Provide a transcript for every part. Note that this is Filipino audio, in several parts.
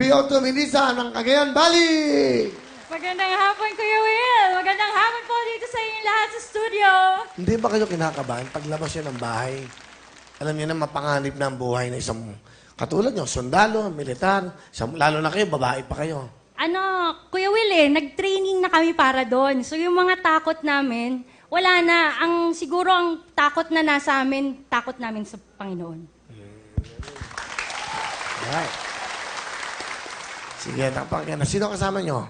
Lioto Melissa ng Cagayan Valley. Magandang hapon, Kuya Will. Magandang hapon po dito sa inyong lahat sa studio. Hindi ba kayo kinakabahan paglabas nyo ng bahay? Alam niyo na mapanganib na ang buhay ng isang katulad nyo, sundalo, militar, lalo na kayo, babae pa kayo. Kuya Will, nag-training na kami para doon. So yung mga takot namin, wala na. Siguro ang takot na nasa amin, takot namin sa Panginoon. Alright. Sige, napakaganda. Sino kasama nyo?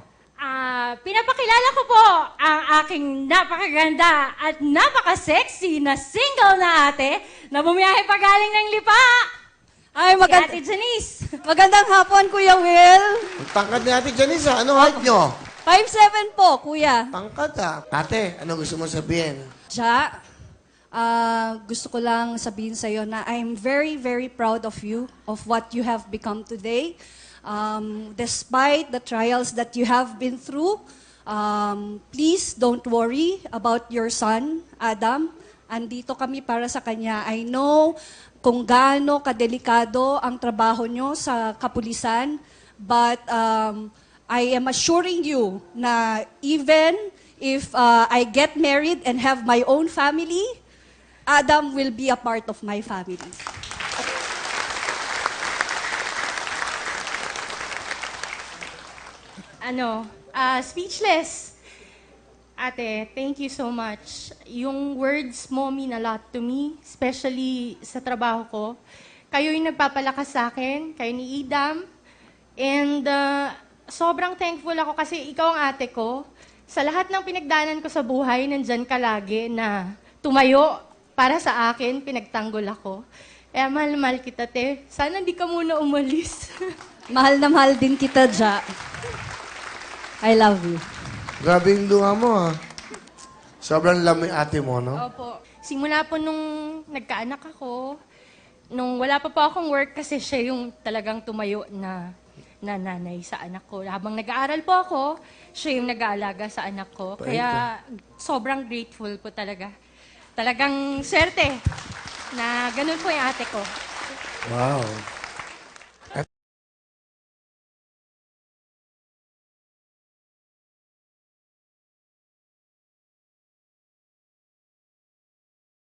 Pinapakilala ko po ang aking napakaganda at napaka-sexy na single na ate na bumiyahe pa galing ng Lipa. Ay, Si Ate Janice. magandang hapon, Kuya Will. Ang tangkad ni Ate Janice, ano height nyo? 5'7" po, Kuya. Tangkad Ate, ano gusto mo sabihin? Ja, gusto ko lang sabihin sa'yo na I'm very, very proud of you, of what you have become today. Despite the trials that you have been through, please don't worry about your son, Adam. Andito kami para sa kanya. I know kung gaano kadelikado ang trabaho nyo sa kapulisan, but I am assuring you na even if I get married and have my own family, Adam will be a part of my family. Speechless. Ate, thank you so much. Yung words mo mean a lot to me, especially sa trabaho ko. Kayo yung nagpapalakas sa akin, kayo ni Idam. And sobrang thankful ako kasi ikaw ang ate ko. Sa lahat ng pinagdanan ko sa buhay, nandyan ka lagi na tumayo para sa akin, pinagtanggol ako. Kaya mahal-mahal kita, te. Sana hindi ka muna umalis. Mahal na mahal din kita, Ja. I love you. Grabe yung luha mo, Sobrang lamay ate mo, no? Opo. Simula po nung nagkaanak ako, nung wala pa po akong work kasi siya yung talagang tumayo na nanay sa anak ko. Habang nag-aaral po ako, siya yung nag-aalaga sa anak ko. Kaya sobrang grateful po talaga. Talagang swerte na ganun po yung ate ko. Wow.